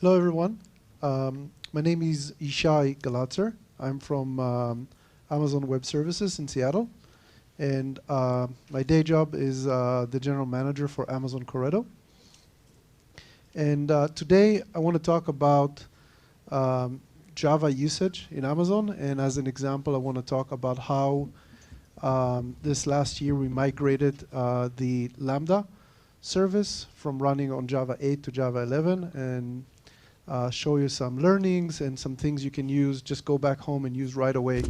Hello, everyone. My name is Yishai Galatzer. I'm from Amazon Web Services in Seattle. And my day job is the general manager for Amazon Corretto. And today, I want to talk about Java usage in Amazon. And as an example, I want to talk about how this last year we migrated the Lambda service from running on Java 8 to Java 11, and show you some learnings and some things you can use, just go back home and use right away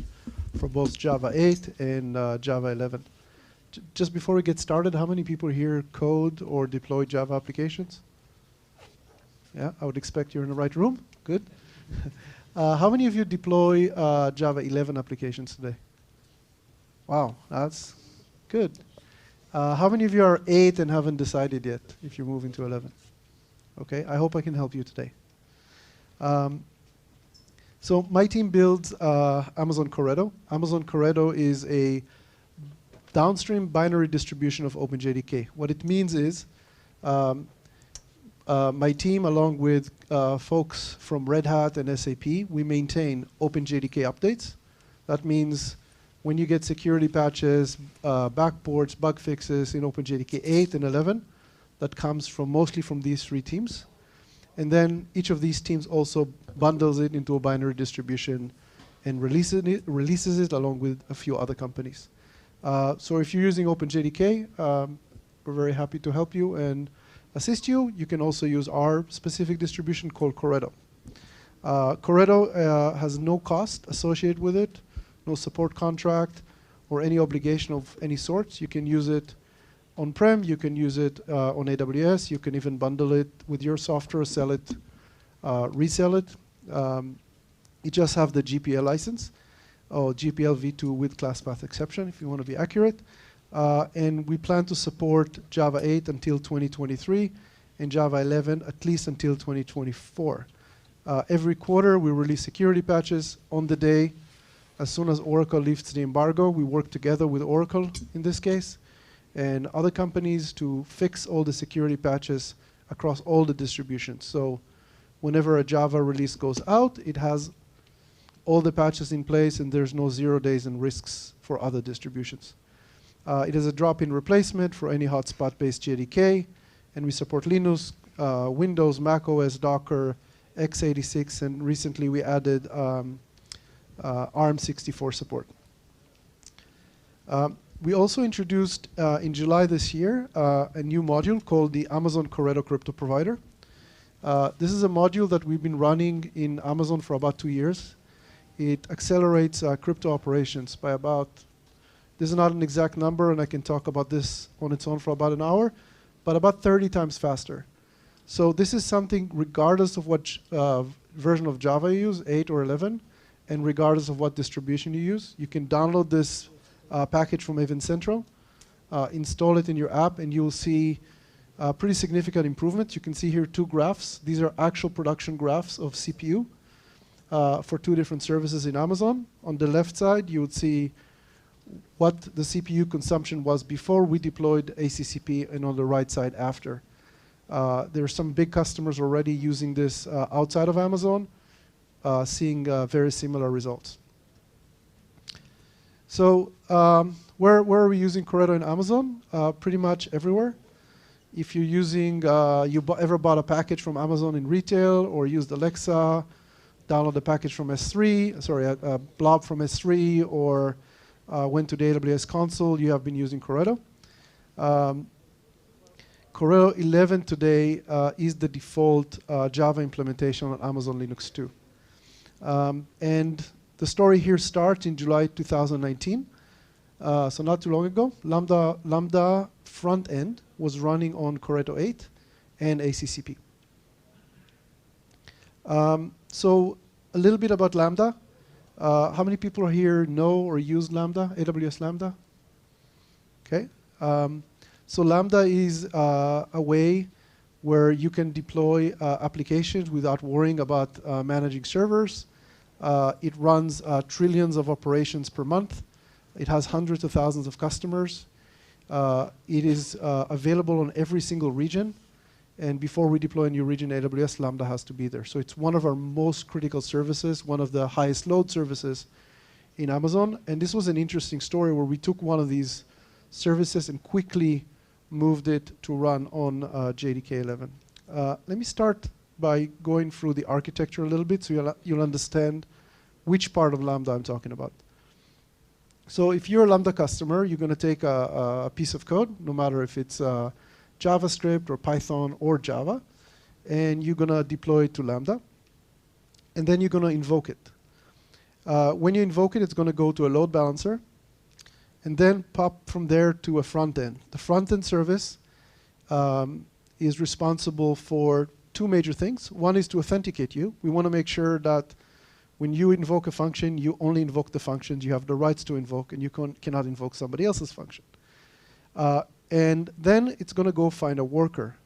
for both Java 8 and Java 11. Just before we get started, how many people here code or deploy Java applications? Yeah, I would expect you're in the right room. Good. How many of you deploy Java 11 applications today? Wow, that's good. How many of you are 8 and haven't decided yet if you're moving to 11? Okay, I hope I can help you today. So my team builds Amazon Corretto. Amazon Corretto is a downstream binary distribution of OpenJDK. What it means is my team, along with folks from Red Hat and SAP, we maintain OpenJDK updates. That means when you get security patches, backports, bug fixes in OpenJDK 8 and 11, that comes from mostly from these three teams. And then each of these teams also bundles it into a binary distribution and releases it along with a few other companies. So if you're using OpenJDK, we're very happy to help you and assist you. You can also use our specific distribution called Corretto. Corretto has no cost associated with it, no support contract or any obligation of any sort. You can use it on-prem, you can use it on AWS, you can even bundle it with your software, sell it, resell it. You just have the GPL license, or GPL v2 with class path exception if you want to be accurate. And we plan to support Java 8 until 2023 and Java 11 at least until 2024. Every quarter we release security patches on the day. As soon as Oracle lifts the embargo, we work together with Oracle in this case and other companies to fix all the security patches across all the distributions. So whenever a Java release goes out, it has all the patches in place and there's no 0 days and risks for other distributions. It is a drop-in replacement for any hotspot-based JDK, and we support Linux, Windows, Mac OS, Docker, x86, and recently we added ARM64 support. We also introduced in July this year a new module called the Amazon Corretto Crypto Provider. This is a module that we've been running in Amazon for about 2 years. It accelerates crypto operations by about, this is not an exact number and I can talk about this on its own for about an hour, but about 30 times faster. So this is something regardless of what version of Java you use, 8 or 11, and regardless of what distribution you use. You can download this package from Event Central, install it in your app, and you'll see pretty significant improvements. You can see here 2 graphs. These are actual production graphs of CPU for 2 different services in Amazon. On the left side, you would see what the CPU consumption was before we deployed ACCP, and on the right side after. There are some big customers already using this outside of Amazon, seeing very similar results. So where are we using Corretto in Amazon? Pretty much everywhere. If you're using, ever bought a package from Amazon in retail or used Alexa, download a package from S3, sorry, a blob from S3, or went to the AWS console, you have been using Corretto. Corretto 11 today is the default Java implementation on Amazon Linux 2. And the story here starts in July 2019, so not too long ago. Lambda front end was running on Corretto 8 and ACCP. So a little bit about Lambda. How many people here know or use Lambda, AWS Lambda? Okay. So Lambda is a way where you can deploy applications without worrying about managing servers. It runs trillions of operations per month. It has hundreds of thousands of customers. It is available on every single region. And before we deploy a new region in AWS, Lambda has to be there. So it's one of our most critical services, one of the highest load services in Amazon. And this was an interesting story where we took one of these services and quickly moved it to run on JDK 11. Let me start by going through the architecture a little bit so you'll understand which part of Lambda I'm talking about. So if you're a Lambda customer, you're going to take a piece of code, no matter if it's JavaScript or Python or Java, and you're going to deploy it to Lambda. And then you're going to invoke it. When you invoke it, it's going to go to a load balancer, and then pop from there to a front end. The front end service is responsible for two major things. One is to authenticate you. We want to make sure that when you invoke a function, you only invoke the functions you have the rights to invoke, and you cannot invoke somebody else's function. And then it's going to go find a worker.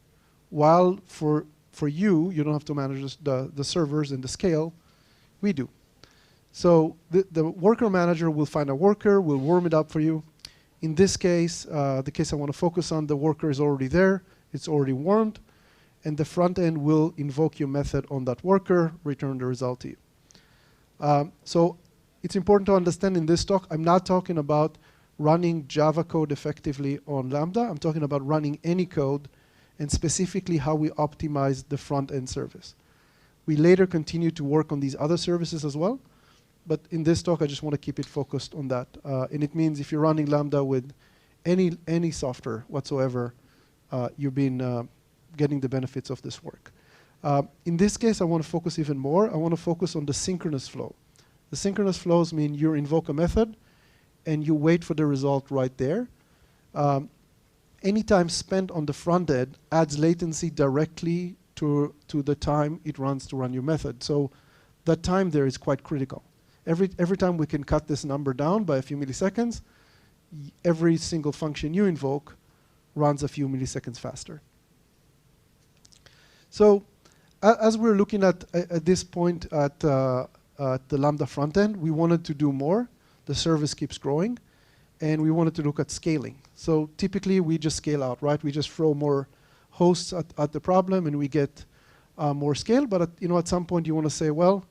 While for you, you don't have to manage the servers and the scale. We do. So the worker manager will find a worker, will warm it up for you. In this case, the case I want to focus on, the worker is already there. It's already warmed. And the front end will invoke your method on that worker, return the result to you. So it's important to understand in this talk, I'm not talking about running Java code effectively on Lambda. I'm talking about running any code and specifically how we optimize the front end service. We later continue to work on these other services as well. But in this talk, I just want to keep it focused on that. And it means if you're running Lambda with any software whatsoever, you've been getting the benefits of this work. In this case, I want to focus even more. I want to focus on the synchronous flow. The synchronous flows mean you invoke a method, and you wait for the result right there. Any time spent on the front end adds latency directly to the time it runs to run your method. So that time there is quite critical. Every time we can cut this number down by a few milliseconds, every single function you invoke runs a few milliseconds faster. So as we're looking at this point at the Lambda front end, we wanted to do more. The service keeps growing, and we wanted to look at scaling. So typically, we just scale out, right? We just throw more hosts at the problem, and we get more scale. But at some point, you want to say, well,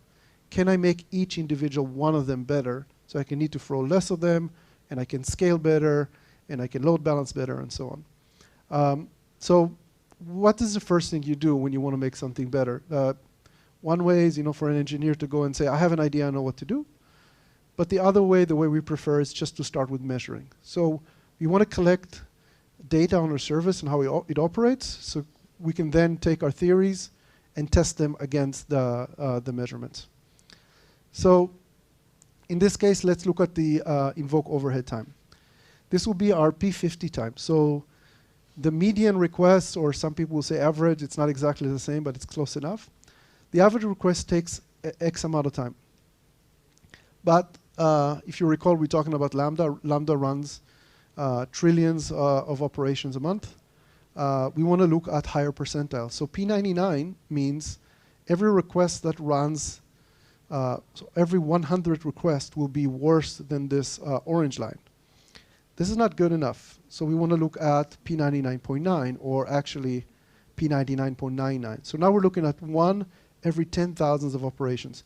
can I make each individual one of them better? So I can need to throw less of them, and I can scale better, and I can load balance better, and so on. So what is the first thing you do when you want to make something better? One way is for an engineer to go and say, I have an idea, I know what to do. But the other way, the way we prefer, is just to start with measuring. So we want to collect data on our service and how it operates, so we can then take our theories and test them against the measurements. So in this case, let's look at the invoke overhead time. This will be our P50 time. So the median request, or some people will say average, it's not exactly the same, but it's close enough. The average request takes X amount of time. But if you recall, we're talking about Lambda. Lambda runs trillions of operations a month. We want to look at higher percentile. So P99 means every request that runs, so every 100 requests will be worse than this orange line. This is not good enough. So we want to look at P99.9, or actually P99.99. So now we're looking at 1 every 10,000 of operations.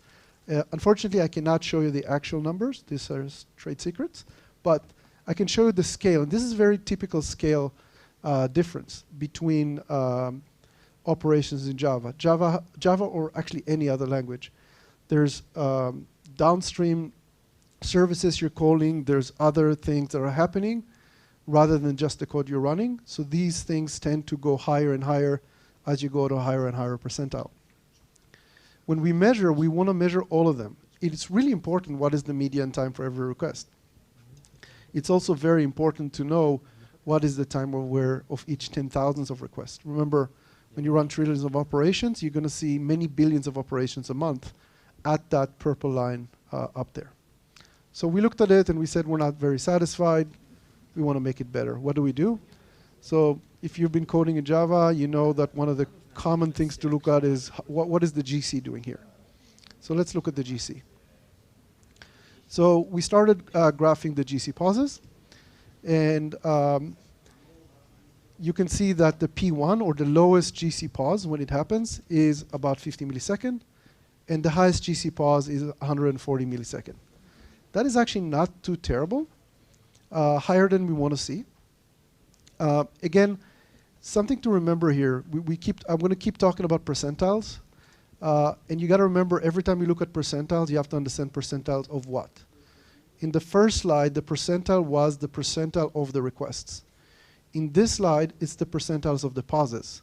Unfortunately, I cannot show you the actual numbers. These are trade secrets. But I can show you the scale. And this is very typical scale difference between operations in Java. Java or actually any other language. There's downstream services you're calling. There's other things that are happening rather than just the code you're running. So these things tend to go higher and higher as you go to a higher and higher percentile. When we measure, we want to measure all of them. It's really important what is the median time for every request. It's also very important to know what is the time of each 10,000 of requests. Remember, when you run trillions of operations, you're going to see many billions of operations a month at that purple line up there. So we looked at it and we said we're not very satisfied. We want to make it better. What do? So if you've been coding in Java, you know that one of the common things to look at is what is the GC doing here. So let's look at the GC. So we started graphing the GC pauses. And you can see that the P1, or the lowest GC pause when it happens, is about 50 milliseconds, and the highest GC pause is 140 milliseconds. That is actually not too terrible, higher than we want to see. Again, something to remember here, I'm going to keep talking about percentiles, and you got to remember every time you look at percentiles, you have to understand percentiles of what. In the first slide, the percentile was the percentile of the requests. In this slide, it's the percentiles of the pauses.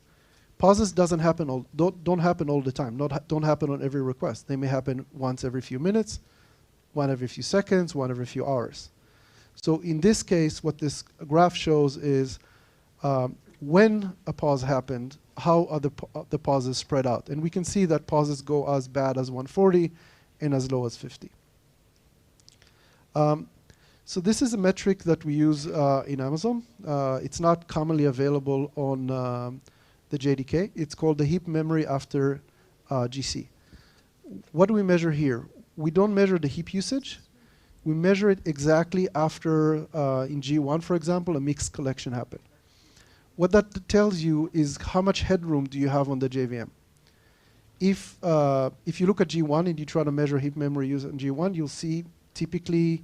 Pauses don't happen all the time, don't happen on every request. They may happen once every few minutes, one every few seconds, one every few hours. So in this case, what this graph shows is when a pause happened, how are the pauses spread out. And we can see that pauses go as bad as 140 and as low as 50. So this is a metric that we use in Amazon. It's not commonly available on the JDK. It's called the Heap Memory after GC. What do we measure here? We don't measure the heap usage. We measure it exactly after, in G1, for example, a mixed collection happened. What that tells you is how much headroom do you have on the JVM. If you look at G1 and you try to measure heap memory use on G1, you'll see typically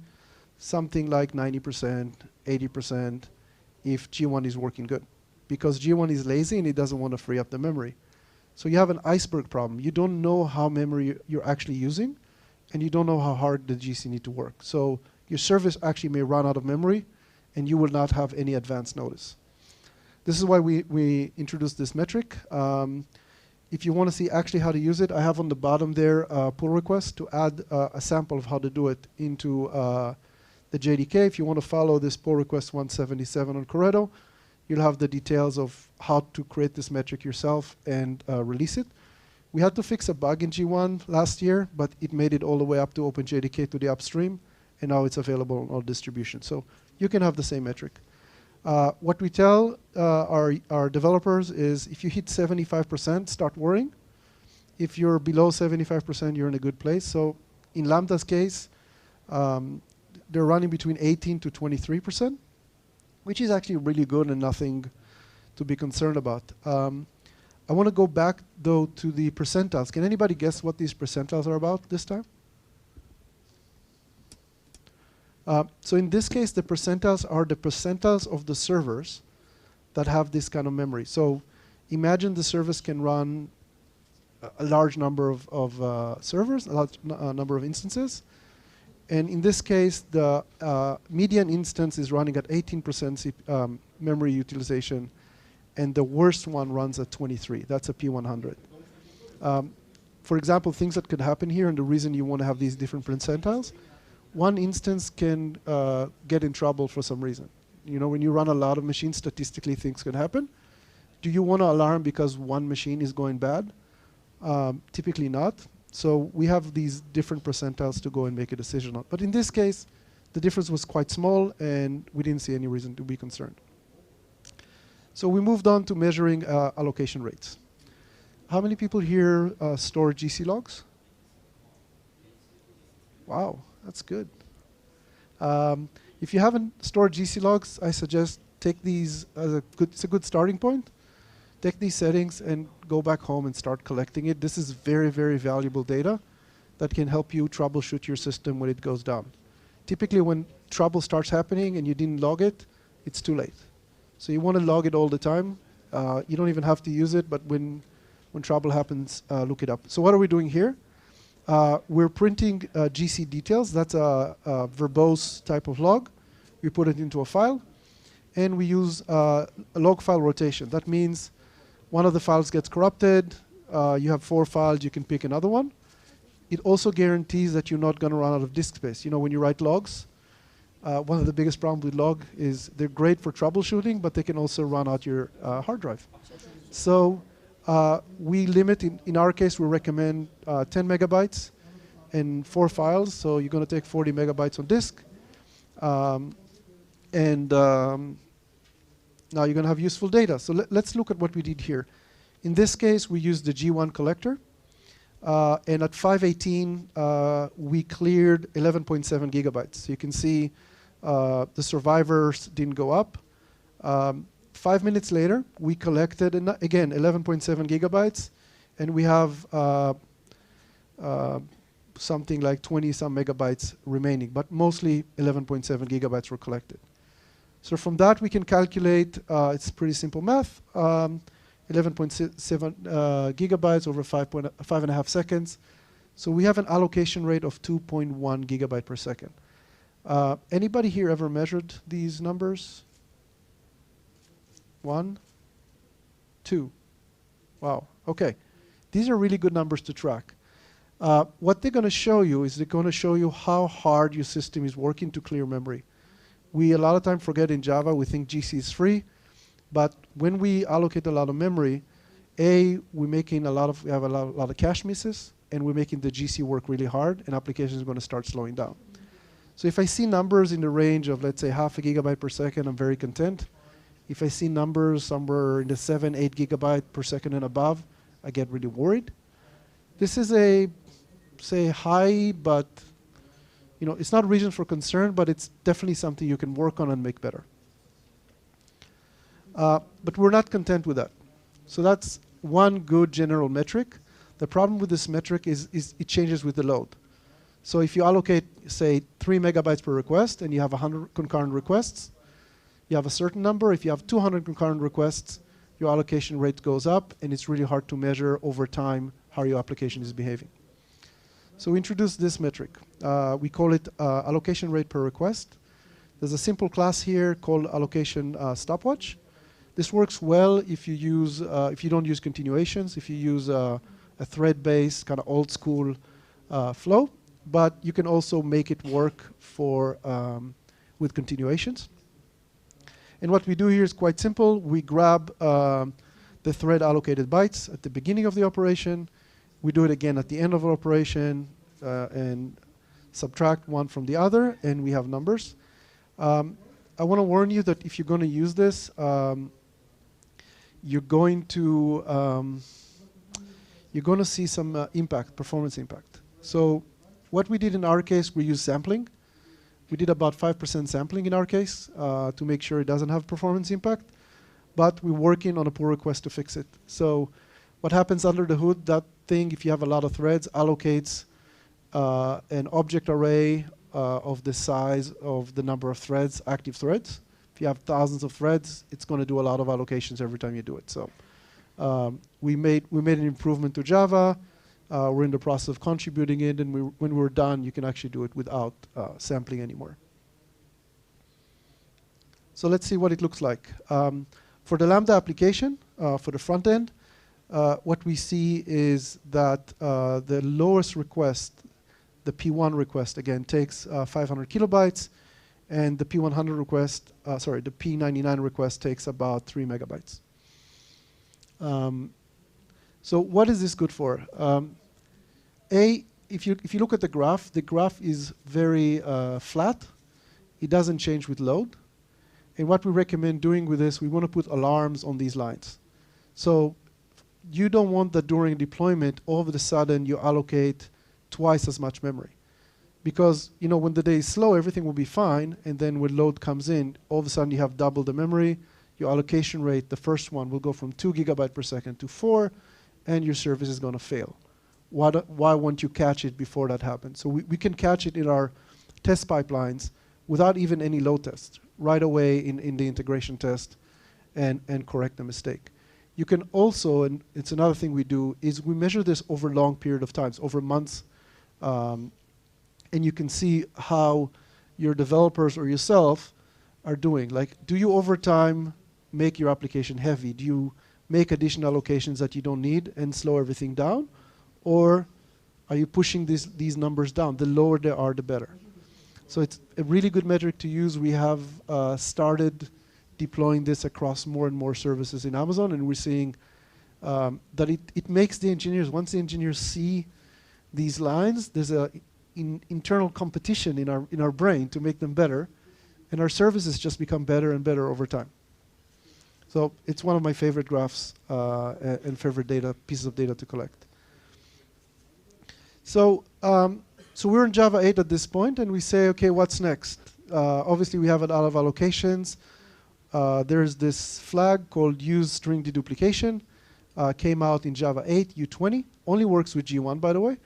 something like 90%, 80% if G1 is working good. Because G1 is lazy and it doesn't want to free up the memory. So you have an iceberg problem. You don't know how memory you're actually using, and you don't know how hard the GC need to work. So your service actually may run out of memory, and you will not have any advance notice. This is why we introduced this metric. If you want to see actually how to use it, I have on the bottom there a pull request to add a sample of how to do it into the JDK. If you want to follow this pull request 177 on Corretto, you'll have the details of how to create this metric yourself and release it. We had to fix a bug in G1 last year, but it made it all the way up to OpenJDK to the upstream, and now it's available on all distributions. So you can have the same metric. What we tell our developers is if you hit 75%, start worrying. If you're below 75%, you're in a good place. So in Lambda's case, they're running between 18 to 23%, which is actually really good and nothing to be concerned about. I want to go back, though, to the percentiles. Can anybody guess what these percentiles are about this time? So in this case, the percentiles are the percentiles of the servers that have this kind of memory. So imagine the service can run a large number of servers, a large number of instances. And in this case, the median instance is running at 18% memory utilization, and the worst one runs at 23. That's a P100. For example, things that could happen here, and the reason you want to have these different percentiles, one instance can get in trouble for some reason. You know, when you run a lot of machines, statistically things can happen. Do you want to alarm because one machine is going bad? Typically not. So we have these different percentiles to go and make a decision on. But in this case, the difference was quite small, and we didn't see any reason to be concerned. So we moved on to measuring allocation rates. How many people here store GC logs? Wow, that's good. If you haven't stored GC logs, I suggest take these as it's a good starting point. Take these settings and go back home and start collecting it. This is very, very valuable data that can help you troubleshoot your system when it goes down. Typically, when trouble starts happening and you didn't log it, it's too late. So you want to log it all the time. You don't even have to use it, but when trouble happens, look it up. So what are we doing here? We're printing GC details. That's a verbose type of log. We put it into a file, and we use a log file rotation. That means one of the files gets corrupted. You have 4 files. You can pick another one. It also guarantees that you're not going to run out of disk space. You know, when you write logs, one of the biggest problems with log is they're great for troubleshooting, but they can also run out your hard drive. So we limit, in our case, we recommend 10 megabytes and 4 files. So you're going to take 40 megabytes on disk. Now you're going to have useful data. So let's look at what we did here. In this case, we used the G1 collector. And at 518, we cleared 11.7 gigabytes. So you can see the survivors didn't go up. 5 minutes later, we collected, again, 11.7 gigabytes, and we have something like 20-some megabytes remaining, but mostly 11.7 gigabytes were collected. So from that, we can calculate, it's pretty simple math, 11.7 gigabytes over 5.5 seconds. So we have an allocation rate of 2.1 gigabyte per second. Anybody here ever measured these numbers? 1, 2. Wow, okay. These are really good numbers to track. What they're going to show you is they're going to show you how hard your system is working to clear memory. We a lot of time forget in Java, we think GC is free, but when we allocate a lot of memory, we have a lot of cache misses, and we're making the GC work really hard, and application is going to start slowing down. So if I see numbers in the range of, let's say, half a gigabyte per second, I'm very content. If I see numbers somewhere in the 7, 8 gigabyte per second and above, I get really worried. This is a, say, high, but it's not a reason for concern, but it's definitely something you can work on and make better. But we're not content with that. So that's one good general metric. The problem with this metric is it changes with the load. So if you allocate, say, 3 megabytes per request and you have 100 concurrent requests, you have a certain number. If you have 200 concurrent requests, your allocation rate goes up, and it's really hard to measure over time how your application is behaving. So we introduced this metric. We call it allocation rate per request. There's a simple class here called Allocation Stopwatch. This works well if you don't use continuations, if you use a thread-based kind of old school flow, but you can also make it work with continuations. And what we do here is quite simple. We grab the thread allocated bytes at the beginning of the operation. We do it again at the end of the operation and subtract one from the other, and we have numbers. I want to warn you that if you're going to use this, you're going to see some performance impact. So what we did in our case, we used sampling. We did about 5% sampling in our case to make sure it doesn't have performance impact, but we're working on a pull request to fix it. So what happens under the hood, that thing, if you have a lot of threads, allocates an object array of the size of the number of threads, active threads. If you have thousands of threads, it's going to do a lot of allocations every time you do it. So we made an improvement to Java. We're in the process of contributing it, and when we're done, you can actually do it without sampling anymore. So let's see what it looks like. For the Lambda application, for the front end, what we see is that the lowest request, the P1 request, again, takes 500 kilobytes, and the P100 request, the P99 request takes about 3 megabytes. So what is this good for? If you look at the graph is very flat. It doesn't change with load. And what we recommend doing with this, we want to put alarms on these lines. So you don't want that during deployment, all of a sudden you allocate twice as much memory. Because when the day is slow, everything will be fine, and then when load comes in, all of a sudden you have double the memory. Your allocation rate, the first one, will go from 2 gigabytes per second to 4, and your service is going to fail. Why won't you catch it before that happens? So we can catch it in our test pipelines without even any load tests, right away in the integration test, and correct the mistake. You can also, and it's another thing we do, is we measure this over a long period of times, over months, and you can see how your developers or yourself are doing. Like, do you over time make your application heavy? Do you make additional allocations that you don't need and slow everything down? Or are you pushing these numbers down? The lower they are, the better. So it's a really good metric to use. We have started deploying this across more and more services in Amazon, and we're seeing that it makes the engineers, once the engineers see these lines, there's an internal competition in our brain to make them better, and our services just become better and better over time. So it's one of my favorite graphs and favorite pieces of data to collect. So we're in Java 8 at this point, and we say, okay, what's next? Obviously, we have a lot of allocations. there's this flag called use string deduplication. Came out in Java 8, U20. Only works with G1, by the way.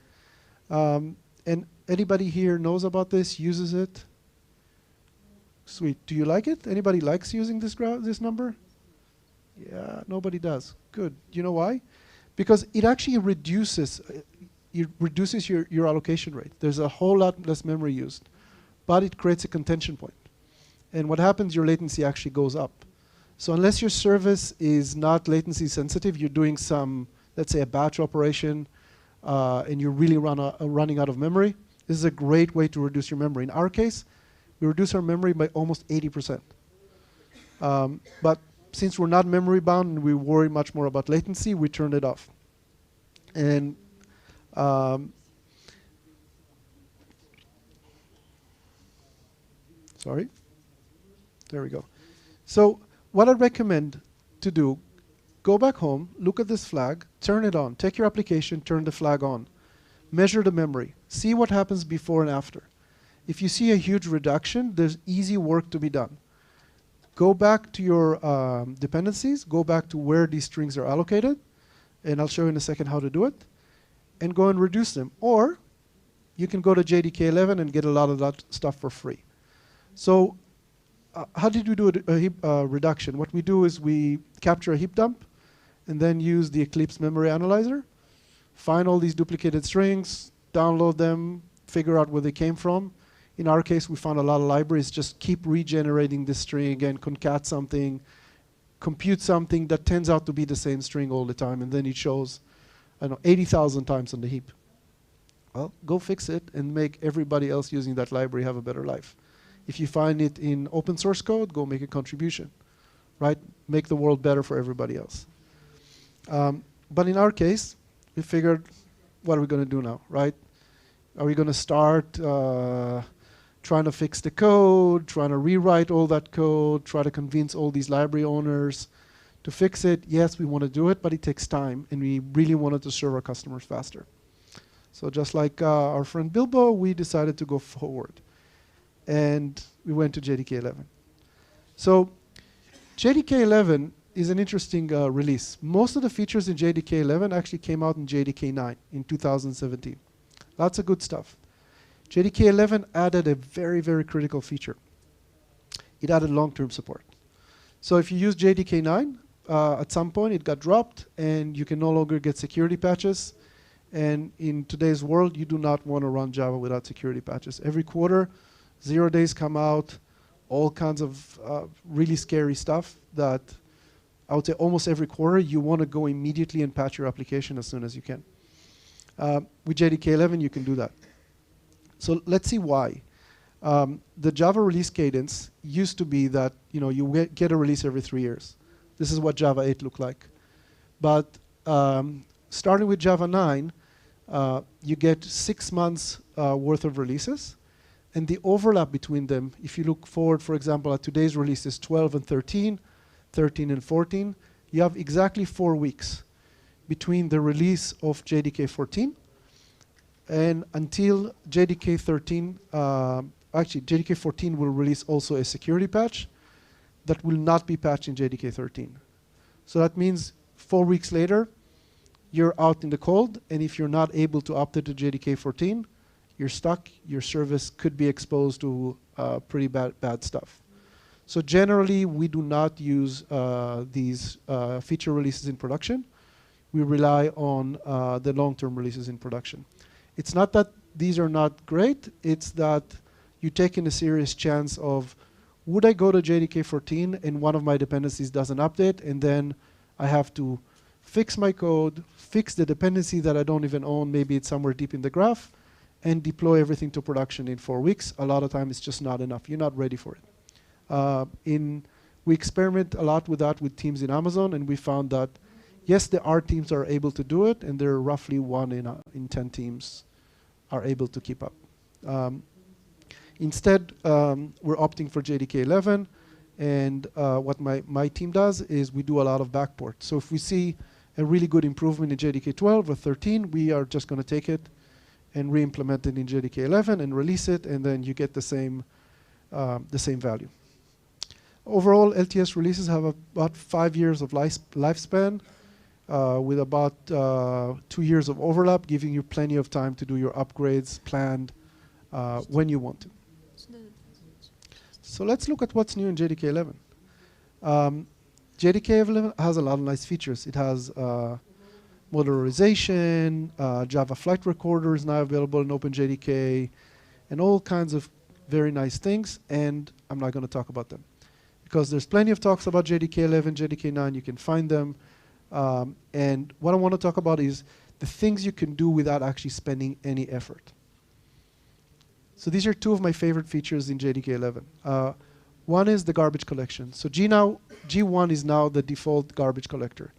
And anybody here knows about this, uses it? Sweet. Do you like it? Anybody likes using this number? Yeah, nobody does. Good. You know why? Because it actually reduces your allocation rate. There's a whole lot less memory used, but it creates a contention point. And what happens, your latency actually goes up. So unless your service is not latency sensitive, you're doing some, let's say a batch operation, and you're really running out of memory, this is a great way to reduce your memory. In our case, we reduce our memory by almost 80%. But since we're not memory bound and we worry much more about latency, we turned it off. And sorry. There we go. So what I recommend to do, go back home, look at this flag, turn it on. Take your application, turn the flag on. Measure the memory. See what happens before and after. If you see a huge reduction, there's easy work to be done. Go back to your dependencies, go back to where these strings are allocated, and I'll show you in a second how to do it, and go and reduce them. Or you can go to JDK 11 and get a lot of that stuff for free. So how did we do a heap reduction? What we do is we capture a heap dump and then use the Eclipse memory analyzer, find all these duplicated strings, download them, figure out where they came from. In our case, we found a lot of libraries. Just keep regenerating this string again, concat something, compute something that turns out to be the same string all the time, and then it shows, I don't know, 80,000 times on the heap. Well, go fix it and make everybody else using that library have a better life. If you find it in open source code, go make a contribution, right? Make the world better for everybody else. But in our case, we figured, what are we going to do now, right? Are we going to start trying to fix the code, trying to rewrite all that code, try to convince all these library owners to fix it? Yes, we want to do it, but it takes time, and we really wanted to serve our customers faster. So just like our friend Bilbo, we decided to go forward. And we went to JDK 11. So JDK 11 is an interesting release. Most of the features in JDK 11 actually came out in JDK 9 in 2017. Lots of good stuff. JDK 11 added a very, very critical feature. It added long-term support. So if you use JDK 9, at some point it got dropped, and you can no longer get security patches. And in today's world, you do not want to run Java without security patches. Every quarter, 0 days come out, all kinds of really scary stuff that I would say almost every quarter you want to go immediately and patch your application as soon as you can. With JDK 11, you can do that. So let's see why. The Java release cadence used to be that you get a release every 3 years. This is what Java 8 looked like. But starting with Java 9, you get 6 months worth of releases. And the overlap between them, if you look forward, for example, at today's releases 12 and 13, 13 and 14, you have exactly 4 weeks between the release of JDK 14 and until JDK 13. Actually, JDK 14 will release also a security patch that will not be patched in JDK 13. So that means 4 weeks later, you're out in the cold, and if you're not able to update to JDK 14, you're stuck. Your service could be exposed to pretty bad stuff. So generally, we do not use these feature releases in production. We rely on the long-term releases in production. It's not that these are not great. It's that you take in a serious chance of, would I go to JDK 14 and one of my dependencies doesn't update, and then I have to fix my code, fix the dependency that I don't even own, maybe it's somewhere deep in the graph, and deploy everything to production in 4 weeks. A lot of times it's just not enough. You're not ready for it. We experiment a lot with that with teams in Amazon, and we found that, yes, our teams are able to do it, and there are roughly 1 in 10 teams are able to keep up. Instead, we're opting for JDK 11, and what my team does is we do a lot of backport. So if we see a really good improvement in JDK 12 or 13, we are just going to take it and re-implement it in JDK 11 and release it, and then you get the same value. Overall, LTS releases have about 5 years of lifespan, with about 2 years of overlap, giving you plenty of time to do your upgrades planned when you want to. So let's look at what's new in JDK 11. JDK 11 has a lot of nice features. It has modularization, Java flight recorder is now available in OpenJDK, and all kinds of very nice things, and I'm not going to talk about them. Because there's plenty of talks about JDK 11, JDK 9, you can find them. And what I want to talk about is the things you can do without actually spending any effort. So these are two of my favorite features in JDK 11. One is the garbage collection. So G1 is now the default garbage collector.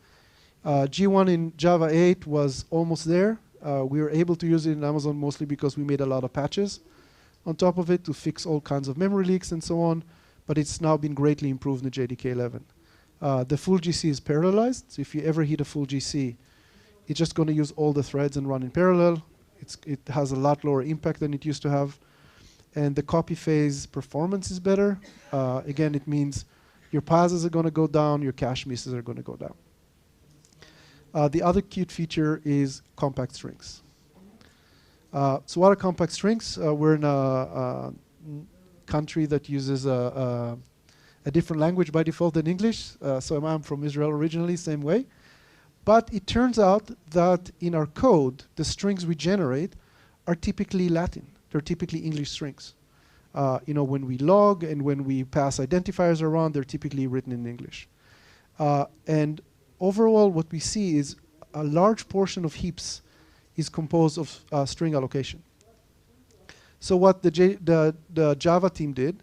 G1 in Java 8 was almost there. We were able to use it in Amazon mostly because we made a lot of patches on top of it to fix all kinds of memory leaks and so on. But it's now been greatly improved in JDK 11. The full GC is parallelized. So if you ever hit a full GC, it's just going to use all the threads and run in parallel. It has a lot lower impact than it used to have. And the copy phase performance is better. Again, it means your passes are going to go down, your cache misses are going to go down. The other cute feature is compact strings. So what are compact strings? We're in a country that uses a different language by default than English. So I'm from Israel originally, same way. But it turns out that in our code, the strings we generate are typically Latin. They're typically English strings. When we log and when we pass identifiers around, they're typically written in English. And overall, what we see is a large portion of heaps is composed of string allocation. So what the Java team did,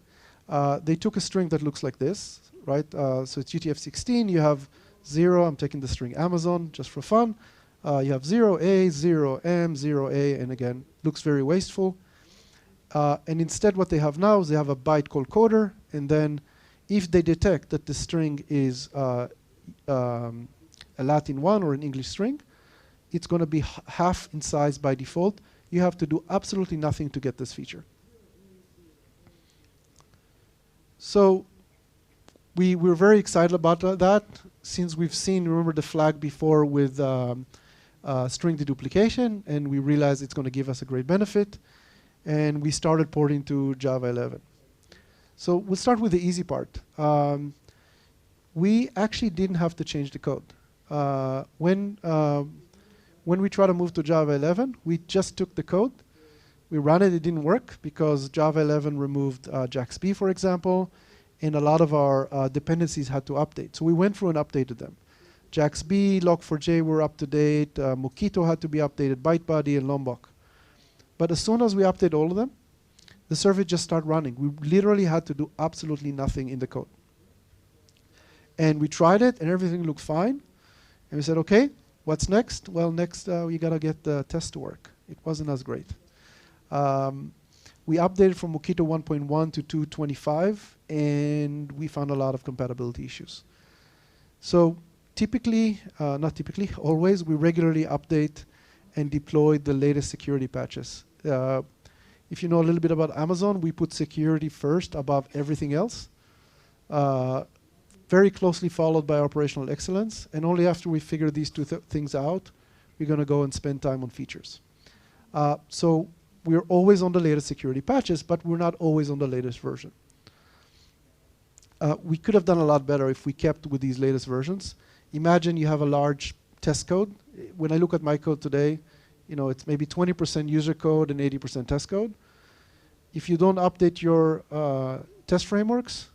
they took a string that looks like this, right? So it's UTF-16. You have 0. I'm taking the string Amazon just for fun. You have 0A, 0M, 0A, and again, looks very wasteful. And instead, what they have now is they have a byte called coder, and then if they detect that the string is a Latin one or an English string, it's going to be half in size by default. You have to do absolutely nothing to get this feature. So we were very excited about that, since we've seen, remember the flag before with string deduplication, and we realized it's going to give us a great benefit. And we started porting to Java 11. So we'll start with the easy part. We actually didn't have to change the code. When we try to move to Java 11, we just took the code. We ran it, it didn't work because Java 11 removed JAX-B, for example, and a lot of our dependencies had to update. So we went through and updated them. JAX-B, Log4j were up to date, Mockito had to be updated, ByteBuddy, and Lombok. But as soon as we update all of them, the service just started running. We literally had to do absolutely nothing in the code. And we tried it, and everything looked fine. And we said, OK, what's next? Well, next, we got to get the test to work. It wasn't as great. We updated from Mockito 1.1 to 2.25, and we found a lot of compatibility issues. So typically, not typically, always, we regularly update and deploy the latest security patches. If you know a little bit about Amazon, we put security first above everything else, very closely followed by operational excellence. And only after we figure these two things out, we're going to go and spend time on features. So we're always on the latest security patches, but we're not always on the latest version. We could have done a lot better if we kept with these latest versions. Imagine you have a large test code. When I look at my code today, it's maybe 20% user code and 80% test code. If you don't update your test frameworks,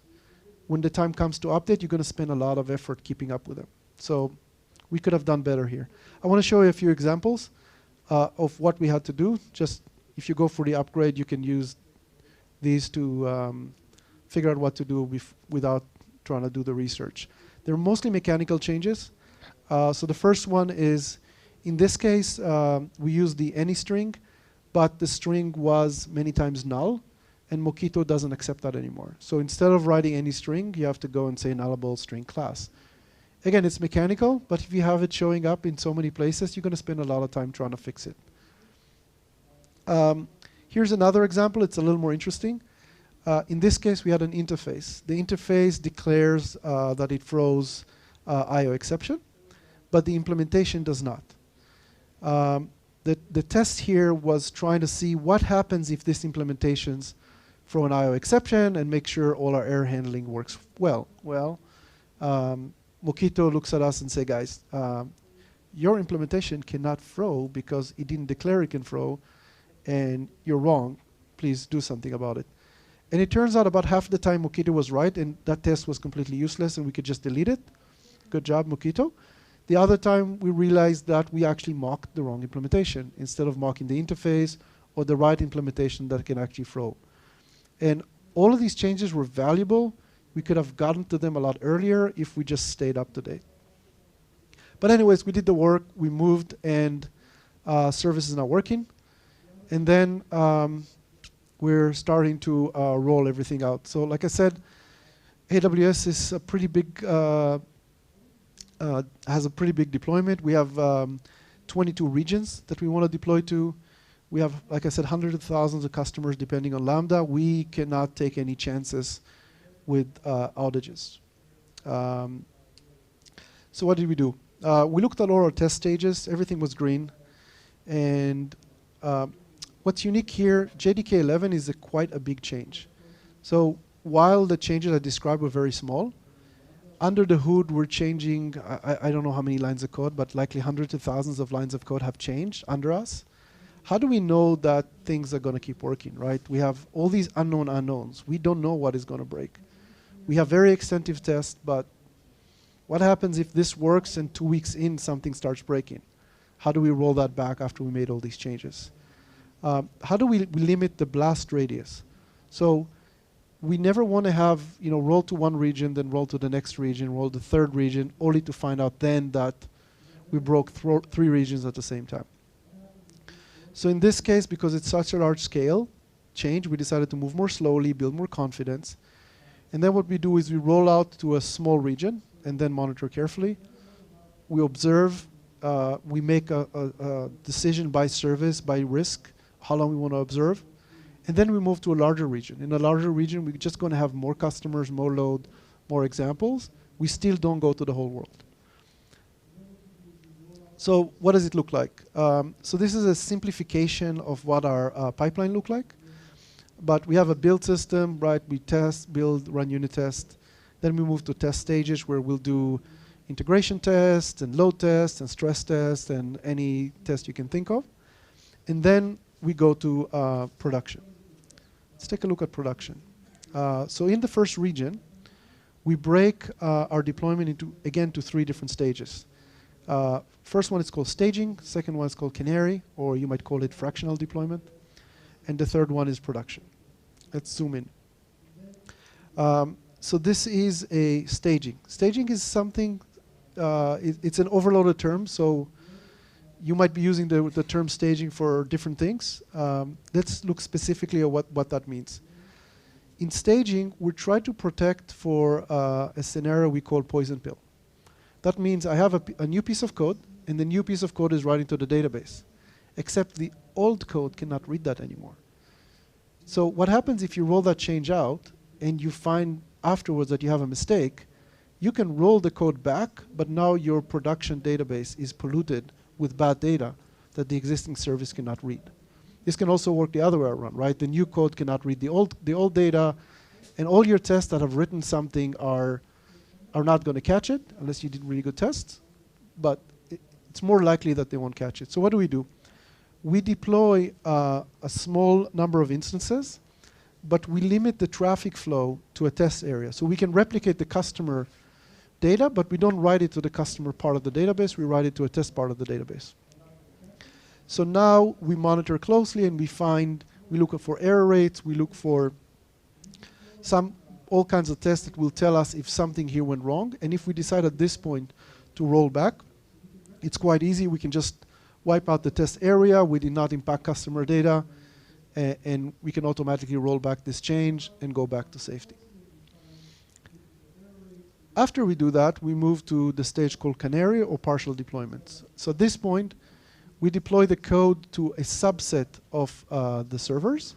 when the time comes to update, you're going to spend a lot of effort keeping up with them. So we could have done better here. I want to show you a few examples of what we had to do. Just if you go for the upgrade, you can use these to figure out what to do without trying to do the research. They're mostly mechanical changes. So the first one is, in this case, we used the any string, but the string was many times null, and Mockito doesn't accept that anymore. So instead of writing any string, you have to go and say nullable string class. Again, it's mechanical, but if you have it showing up in so many places, you're going to spend a lot of time trying to fix it. Here's another example. It's a little more interesting. In this case, we had an interface. The interface declares that it throws IO exception, but the implementation does not. The test here was trying to see what happens if this implementations throw an IO exception and make sure all our error handling works well. Well, Mockito looks at us and say, guys, your implementation cannot throw because it didn't declare it can throw, and you're wrong. Please do something about it. And it turns out about half the time Mockito was right, and that test was completely useless, and we could just delete it. Good job, Mockito. The other time, we realized that we actually mocked the wrong implementation instead of mocking the interface or the right implementation that can actually throw. And all of these changes were valuable. We could have gotten to them a lot earlier if we just stayed up to date. But anyways, we did the work, we moved, and service is now working. And then we're starting to roll everything out. So like I said, AWS is a pretty big, has a pretty big deployment. We have 22 regions that we want to deploy to. We have, like I said, hundreds of thousands of customers depending on Lambda. We cannot take any chances with outages. So what did we do? We looked at all our test stages. Everything was green. And what's unique here, JDK 11 is quite a big change. So while the changes I described were very small, under the hood we're changing, I don't know how many lines of code, but likely hundreds of thousands of lines of code have changed under us. How do we know that things are going to keep working, right? We have all these unknown unknowns. We don't know what is going to break. We have very extensive tests, but what happens if this works and 2 weeks in something starts breaking? How do we roll that back after we made all these changes? How do we limit the blast radius? So we never want to have, roll to one region, then roll to the next region, roll to the third region, only to find out then that we broke 3 regions at the same time. So in this case, because it's such a large scale change, we decided to move more slowly, build more confidence. And then what we do is we roll out to a small region and then monitor carefully. We observe, we make a decision by service, by risk, how long we want to observe. And then we move to a larger region. In a larger region, we're just going to have more customers, more load, more examples. We still don't go to the whole world. So what does it look like? So this is a simplification of what our pipeline look like. But we have a build system, right? We test, build, run unit test. Then we move to test stages where we'll do integration tests and load tests and stress tests and any test you can think of. And then we go to production. Let's take a look at production. So in the first region, we break our deployment into, again, to 3 different stages. First one is called staging. Second one is called canary, or you might call it fractional deployment. And the third one is production. Let's zoom in. So this is a staging. Staging is something, it's an overloaded term, so you might be using the term staging for different things. Let's look specifically at what that means. In staging, we try to protect for a scenario we call poison pill. That means I have a new piece of code, and the new piece of code is writing to the database, except the old code cannot read that anymore. So what happens if you roll that change out, and you find afterwards that you have a mistake, you can roll the code back, but now your production database is polluted with bad data that the existing service cannot read. This can also work the other way around, right? The new code cannot read the old data, and all your tests that have written something are not going to catch it unless you did really good tests, but it's more likely that they won't catch it. So what do? We deploy a small number of instances, but we limit the traffic flow to a test area. So we can replicate the customer data, but we don't write it to the customer part of the database. We write it to a test part of the database. So now we monitor closely, and we look for error rates. We look for all kinds of tests that will tell us if something here went wrong. And if we decide at this point to roll back, it's quite easy. We can just wipe out the test area. We did not impact customer data. And we can automatically roll back this change and go back to safety. After we do that, we move to the stage called canary, or partial deployments. So at this point, we deploy the code to a subset of the servers.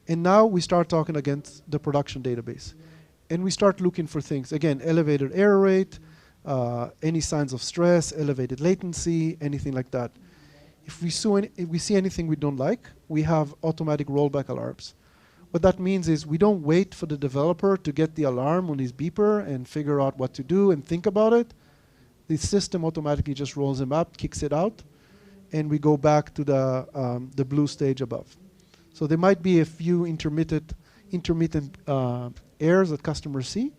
And now we start talking against the production database. And we start looking for things. Again, elevated error rate, any signs of stress, elevated latency, anything like that. If we see anything we don't like, we have automatic rollback alarms. What that means is we don't wait for the developer to get the alarm on his beeper and figure out what to do and think about it. The system automatically just rolls him up, kicks it out, and we go back to the blue stage above. So there might be a few intermittent errors that customers see,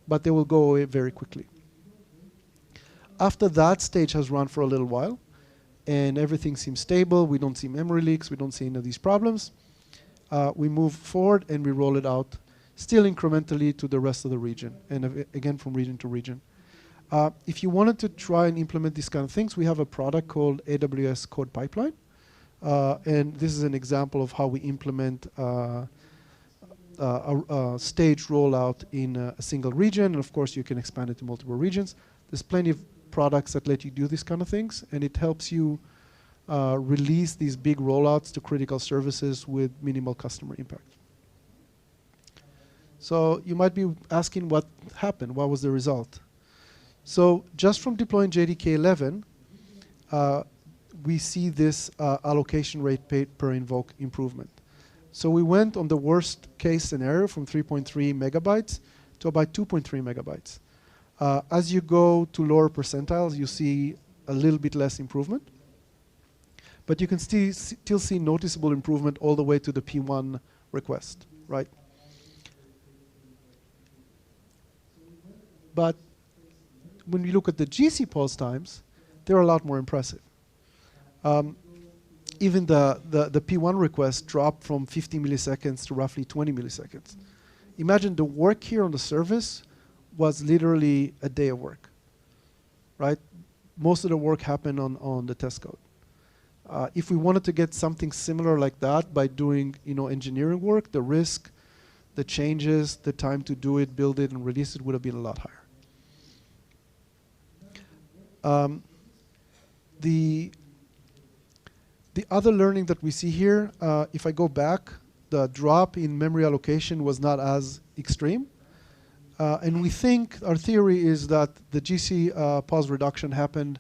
but they will go away very quickly. After that stage has run for a little while, and everything seems stable, we don't see memory leaks, we don't see any of these problems, we move forward and we roll it out, still incrementally to the rest of the region, and again from region to region. If you wanted to try and implement these kind of things, we have a product called Aws Code Pipeline. And this is an example of how we implement a stage rollout in a single region. And of course, you can expand it to multiple regions. There's plenty of products that let you do these kind of things. And it helps you release these big rollouts to critical services with minimal customer impact. So you might be asking what happened. What was the result? So just from deploying JDK 11, we see this allocation rate per invoke improvement. So we went on the worst case scenario from 3.3 megabytes to about 2.3 megabytes. As you go to lower percentiles, you see a little bit less improvement. But you can still see noticeable improvement all the way to the P1 request, right? But when we look at the GC pulse times, they're a lot more impressive. Even the P1 request dropped from 50 milliseconds to roughly 20 milliseconds. Imagine the work here on the service was literally a day of work, right? Most of the work happened on the test code. If we wanted to get something similar like that by doing engineering work, the risk, the changes, the time to do it, build it, and release it would have been a lot higher. The other learning that we see here, if I go back, the drop in memory allocation was not as extreme. And we think, our theory is that the GC pause reduction happened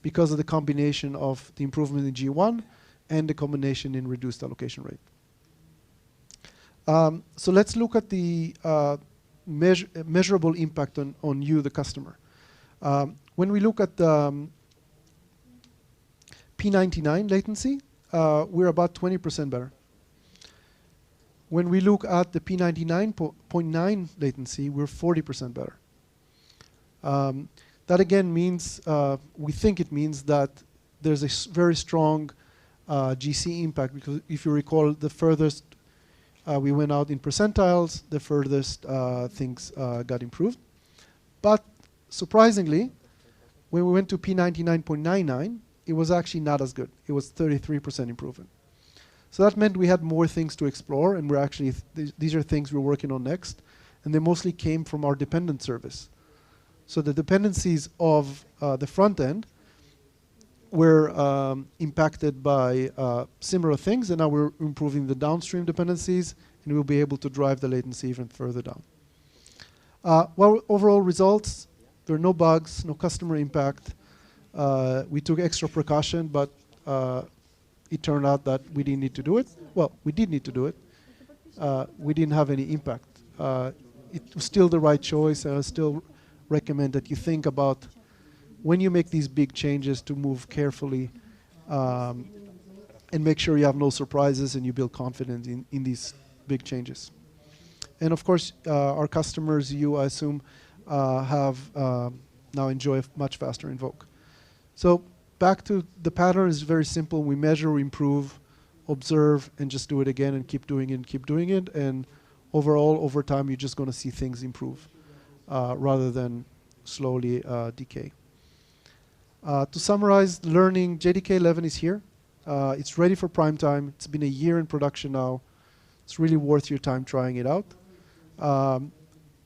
because of the combination of the improvement in G1 and the combination in reduced allocation rate. So let's look at the measurable impact on you, the customer. When we look at the P99 latency, we're about 20% better. When we look at the P99.9 latency, we're 40% better. That again means, we think it means that there's a very strong GC impact, because if you recall, the furthest we went out in percentiles, the furthest things got improved. But surprisingly, when we went to P99.99, it was actually not as good. It was 33% improvement. So that meant we had more things to explore, and we're actually, these are things we're working on next, and they mostly came from our dependent service. So the dependencies of the front end were impacted by similar things, and now we're improving the downstream dependencies, and we'll be able to drive the latency even further down. Well, overall results, there are no bugs, no customer impact. We took extra precaution, but it turned out that we didn't need to do it. Well, we did need to do it. We didn't have any impact. It was still the right choice, and I still recommend that you think about when you make these big changes to move carefully and make sure you have no surprises and you build confidence in these big changes. And of course, our customers, I assume, have now enjoy a much faster invoke. So back to the pattern is very simple. We measure, improve, observe, and just do it again and keep doing it and keep doing it. And overall, over time, you're just going to see things improve rather than slowly decay. To summarize, learning, JDK 11 is here. It's ready for prime time. It's been a year in production now. It's really worth your time trying it out.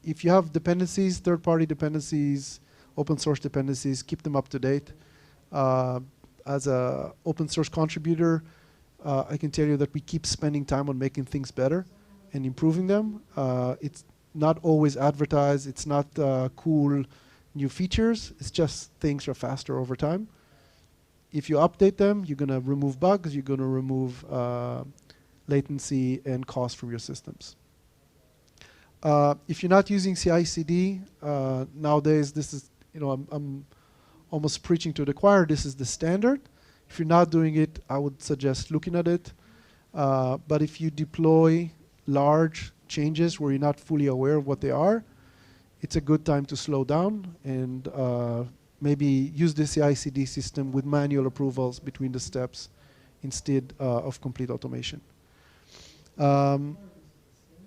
If you have dependencies, third-party dependencies, open source dependencies, keep them up to date. As an open source contributor, I can tell you that we keep spending time on making things better and improving them. It's not always advertised. It's not cool new features. It's just things are faster over time. If you update them, you're going to remove bugs. You're going to remove latency and cost from your systems. If you're not using CI/CD, nowadays this is, I'm almost preaching to the choir. This is the standard. If you're not doing it, I would suggest looking at it. But if you deploy large changes where you're not fully aware of what they are, it's a good time to slow down and maybe use the CI/CD system with manual approvals between the steps instead of complete automation.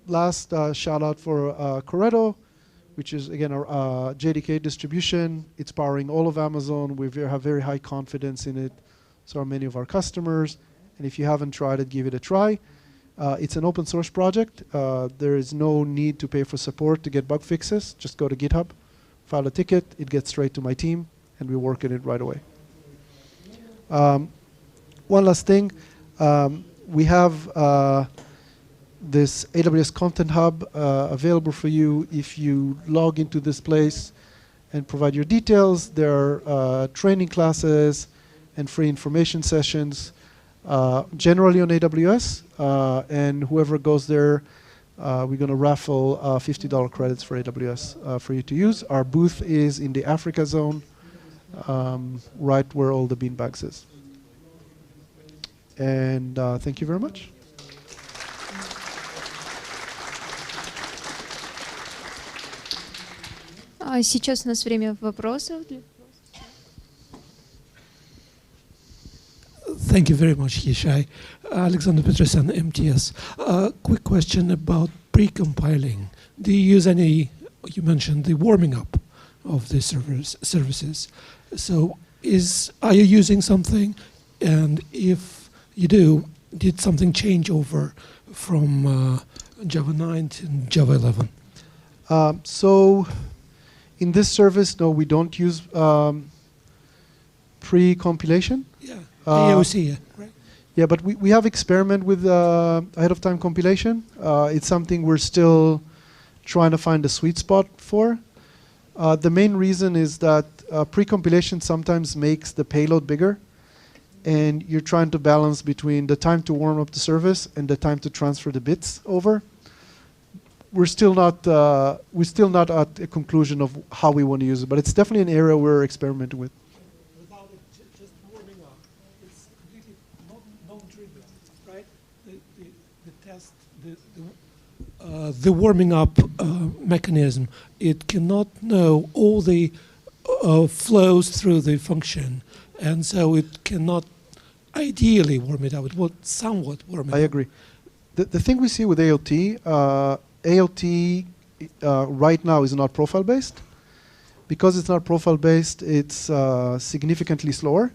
Last shout out for Corretto, which is again our JDK distribution. It's powering all of Amazon. We have very high confidence in it. So are many of our customers. And if you haven't tried it, give it a try. It's an open source project. There is no need to pay for support to get bug fixes. Just go to GitHub, file a ticket, it gets straight to my team, and we work on it right away. One last thing. We have this AWS Content Hub available for you. If you log into this place and provide your details, there are training classes and free information sessions, generally on AWS. And whoever goes there, we're going to raffle $50 credits for AWS for you to use. Our booth is in the Africa zone, right where all the beanbags is. And thank you very much. Сейчас у нас время вопросов. Thank you very much, Yishai. Alexander Petrosyan, MTS. Quick question about pre-compiling. Do you use any, you mentioned the warming up of the services. So are you using something? And if you do, did something change over from Java 9 to Java 11? So in this service, no, we don't use pre-compilation. Yeah, AOC, yeah, right? Yeah, but we have experiment with ahead-of-time compilation. It's something we're still trying to find a sweet spot for. The main reason is that pre-compilation sometimes makes the payload bigger, and you're trying to balance between the time to warm up the service and the time to transfer the bits over. We're still not at a conclusion of how we want to use it, but it's definitely an area we're experimenting with. Without it just warming up, it's completely non-trivial, right? The test, the warming up mechanism, it cannot know all the flows through the function, and so it cannot ideally warm it up. It will somewhat warm it up. I agree. The thing we see with AOT, AOT right now is not profile-based. Because it's not profile-based, it's significantly slower.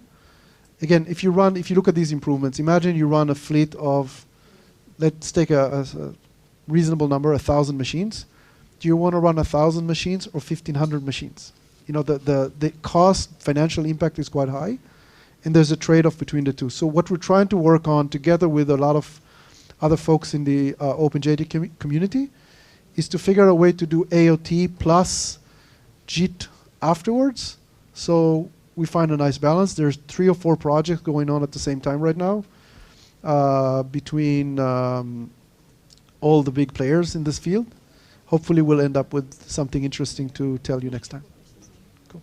Again, if you look at these improvements, imagine you run a fleet of, let's take a reasonable number, 1,000 machines. Do you want to run 1,000 machines or 1,500 machines? The cost, financial impact is quite high, and there's a trade-off between the two. So what we're trying to work on together with a lot of other folks in the OpenJD community is to figure out a way to do AOT plus JIT afterwards. So we find a nice balance. There's 3 or 4 projects going on at the same time right now between all the big players in this field. Hopefully we'll end up with something interesting to tell you next time. Cool.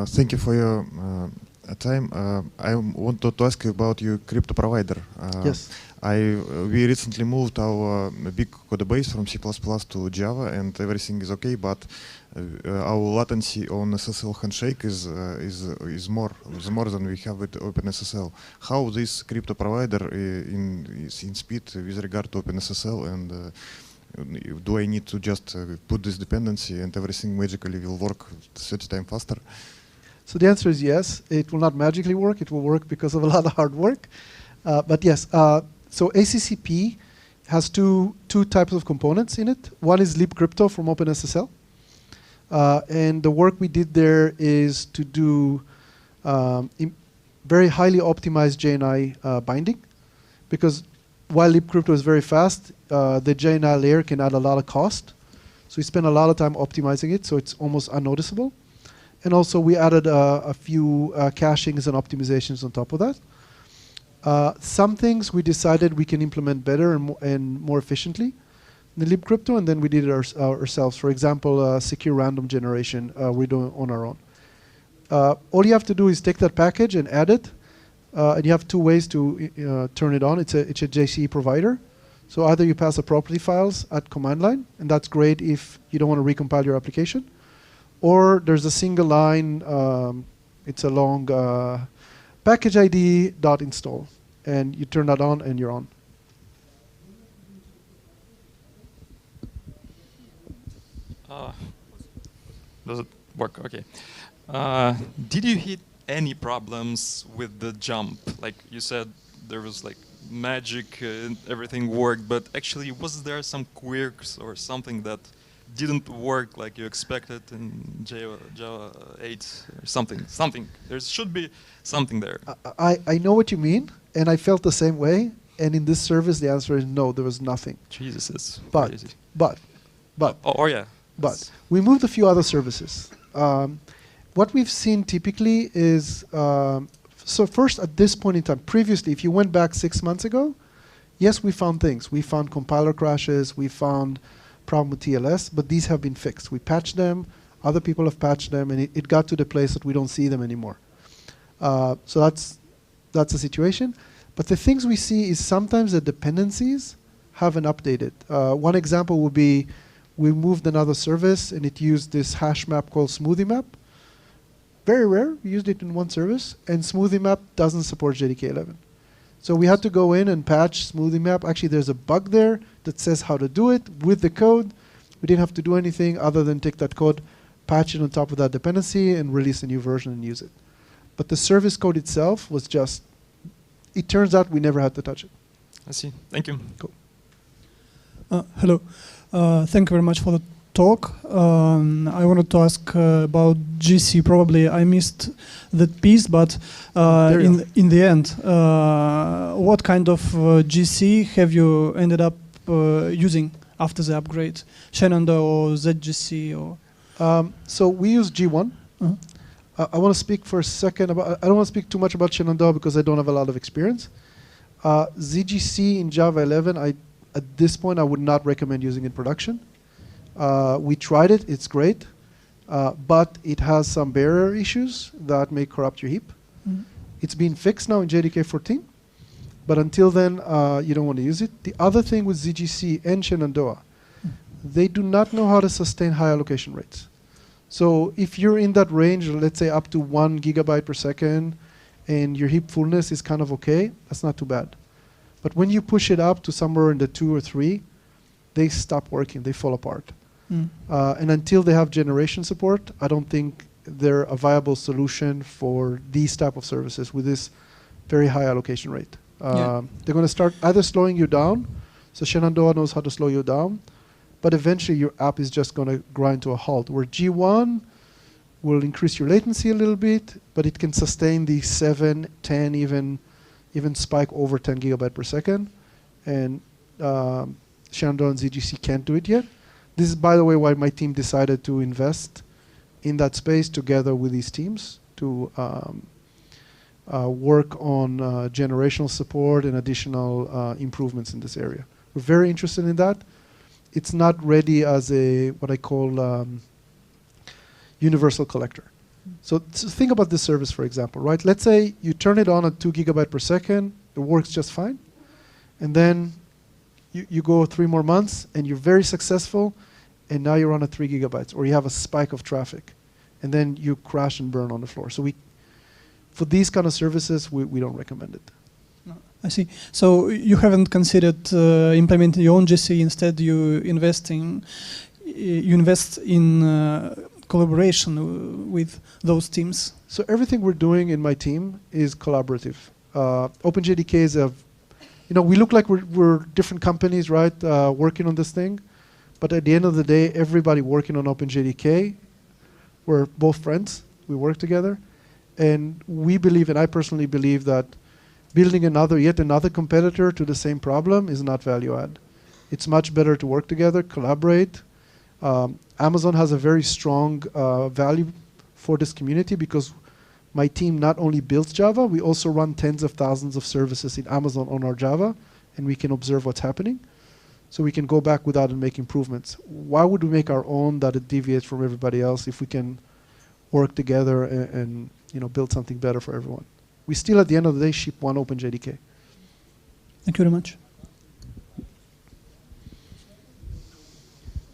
Thank you for your time. I want to ask you about your crypto provider. Yes. We recently moved our big code base from C++ to Java, and everything is okay, but our latency on SSL handshake is more than we have with OpenSSL. How this crypto provider is in speed with regard to OpenSSL, and do I need to just put this dependency and everything magically will work 30 times faster? So the answer is yes. It will not magically work. It will work because of a lot of hard work. But yes, so ACCP has two types of components in it. One is libcrypto from OpenSSL. And the work we did there is to do very highly optimized JNI binding, because while libcrypto is very fast, the JNI layer can add a lot of cost. So we spend a lot of time optimizing it, so it's almost unnoticeable. And also we added a few cachings and optimizations on top of that. Some things we decided we can implement better and more efficiently in the libcrypto, and then we did it ourselves. For example, secure random generation we're doing on our own. All you have to do is take that package and add it. And you have two ways to turn it on. It's a JCE provider. So either you pass the property files at command line, and that's great if you don't want to recompile your application. Or there's a single line, it's a long package ID .install. And you turn that on and you're on. Does it work? Okay. Did you hit any problems with the jump? Like you said, there was like magic and everything worked, but actually was there some quirks or something that didn't work like you expected in Java 8 or something? There should be something there. I know what you mean, and I felt the same way. And in this service, the answer is no, there was nothing. Jesus, it's crazy. But we moved a few other services. What we've seen typically is, so first at this point in time, previously, if you went back 6 months ago, yes, we found things. We found compiler crashes, we found problem with TLS, but these have been fixed. We patched them, other people have patched them, and it got to the place that we don't see them anymore. So that's the situation. But the things we see is sometimes the dependencies haven't updated. One example would be we moved another service and it used this hash map called Smoothie Map. Very rare, we used it in one service, and Smoothie Map doesn't support JDK 11. So we had to go in and patch Smoothie Map. Actually, there's a bug there that says how to do it with the code. We didn't have to do anything other than take that code, patch it on top of that dependency, and release a new version and use it. But the service code itself was just, it turns out we never had to touch it. I see. Thank you. Cool. Hello. Thank you very much for the talk. I wanted to ask about GC. Probably I missed that piece, but in the end, what kind of GC have you ended up using after the upgrade? Shenandoah or ZGC or? So we use G1. I want to speak for a second about, I don't want to speak too much about Shenandoah because I don't have a lot of experience. ZGC in Java 11, at this point, I would not recommend using in production. We tried it, it's great, but it has some barrier issues that may corrupt your heap. It's been fixed now in JDK 14, but until then, you don't want to use it. The other thing with ZGC and Shenandoah, they do not know how to sustain high allocation rates. So if you're in that range, let's say up to 1 gigabyte per second, and your heap fullness is kind of okay, that's not too bad. But when you push it up to somewhere in the 2 or 3, they stop working, they fall apart. And until they have generation support, I don't think they're a viable solution for these type of services with this very high allocation rate. They're going to start either slowing you down, so Shenandoah knows how to slow you down, but eventually your app is just going to grind to a halt, where G1 will increase your latency a little bit, but it can sustain the 7, 10, even spike over 10 gigabyte per second. And Shenandoah and ZGC can't do it yet. This is, by the way, why my team decided to invest in that space together with these teams to work on generational support and additional improvements in this area. We're very interested in that. It's not ready as a, what I call universal collector. So think about this service, for example, right? Let's say you turn it on at 2 gigabyte per second, it works just fine. And then you go 3 more months and you're very successful, and now you're on at 3 gigabytes, or you have a spike of traffic, and then you crash and burn on the floor. So for these kind of services, we don't recommend it. I see. So you haven't considered implementing your own GC. Instead, you invest in collaboration with those teams. So everything we're doing in my team is collaborative. OpenJDK is we look like we're different companies, right, working on this thing. But at the end of the day, everybody working on OpenJDK, we're both friends. We work together. And we believe, and I personally believe, that building yet another competitor to the same problem is not value add. It's much better to work together, collaborate. Amazon has a very strong value for this community because my team not only builds Java, we also run tens of thousands of services in Amazon on our Java, and we can observe what's happening. So we can go back without and make improvements. Why would we make our own that it deviates from everybody else if we can work together and build something better for everyone? We still, at the end of the day, ship one OpenJDK. Thank you very much.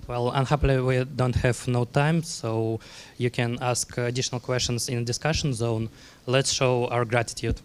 Well, unhappily, we don't have no time, so you can ask additional questions in the discussion zone. Let's show our gratitude.